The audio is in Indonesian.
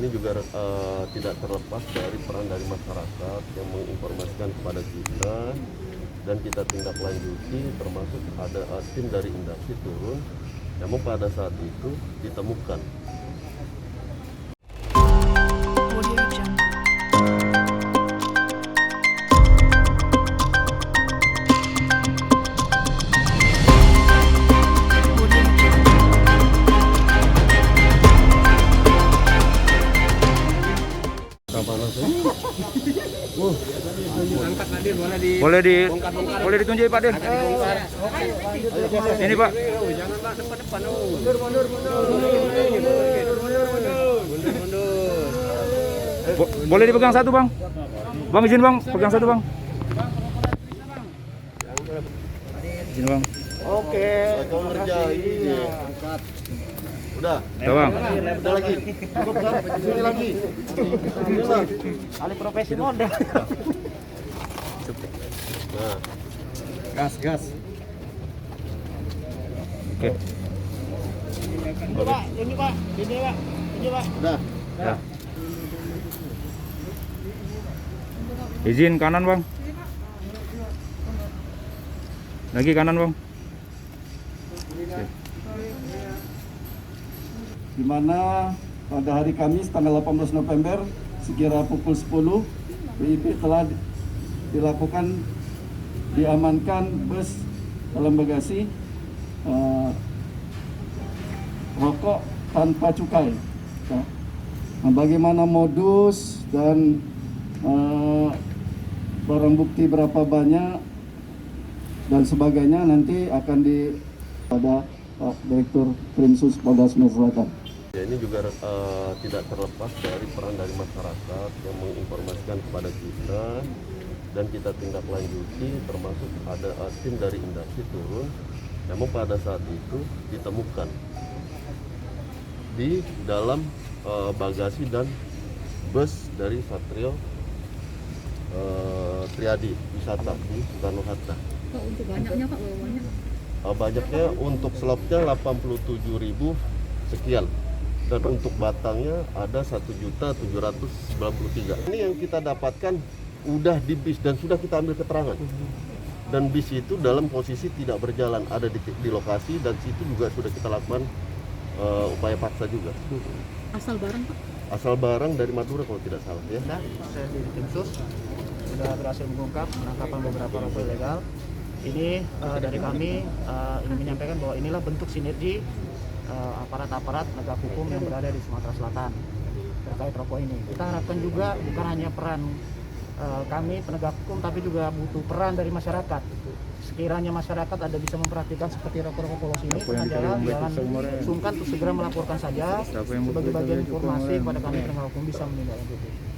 ini juga tidak terlepas dari peran dari masyarakat yang menginformasikan kepada kita dan kita tindak lanjuti, termasuk ada tim dari Indaksi turun, namun pada saat itu ditemukan. Boleh ditunjuk Pak Den. Ini Pak. Jangan Pak, depan. Mundur. Boleh dipegang satu Bang. Bang izin Bang, pegang satu Bang. Izin Bang. Oke. Kau ngerjain. Angkat. Udah. Udah Bang. Udah lagi. Cukup kan? Sini lagi. Alih profesi model. Nah. Gas. Oke. Ini Pak. Udah. Ya. Izin kanan Bang. Lagi kanan Bang. Di mana pada hari Kamis tanggal 18 November sekira pukul 10 WIP telah diamankan bus dalam bagasi rokok tanpa cukai. Nah, bagaimana modus dan barang bukti berapa banyak dan sebagainya nanti akan pada Pak Direktur Krimsus Polda Sumatera Selatan. Ya, ini juga tidak terlepas dari peran dari masyarakat yang menginformasikan kepada kita dan kita tindak lanjuti, termasuk ada tim dari Indaksi turun, namun pada saat itu ditemukan di dalam bagasi dan bus dari Satrio Triadi Wisata di Soekarno-Hatta. Pak, untuk banyaknya Pak, banyak? Banyaknya untuk slotnya 87.000 sekian. Dan untuk batangnya ada 1.793. Ini yang kita dapatkan udah di bis dan sudah kita ambil keterangan. Dan bis itu dalam posisi tidak berjalan, ada di lokasi dan situ juga sudah kita lakukan upaya paksa juga. Asal barang Pak? Asal barang dari Madura kalau tidak salah ya. Nah, saya di tim sus sudah berhasil mengungkap penangkapan beberapa rokok ilegal. Ini dari kami ingin menyampaikan bahwa inilah bentuk sinergi aparat-aparat penegak hukum yang berada di Sumatera Selatan terkait rokok ini. Kita harapkan juga bukan hanya peran kami penegak hukum, tapi juga butuh peran dari masyarakat. Sekiranya masyarakat ada bisa memperhatikan seperti rokok-rokok polos ini, jangan sungkan untuk segera melaporkan saja sebagai bagian informasi kepada kami penegak hukum bisa menindaklanjuti.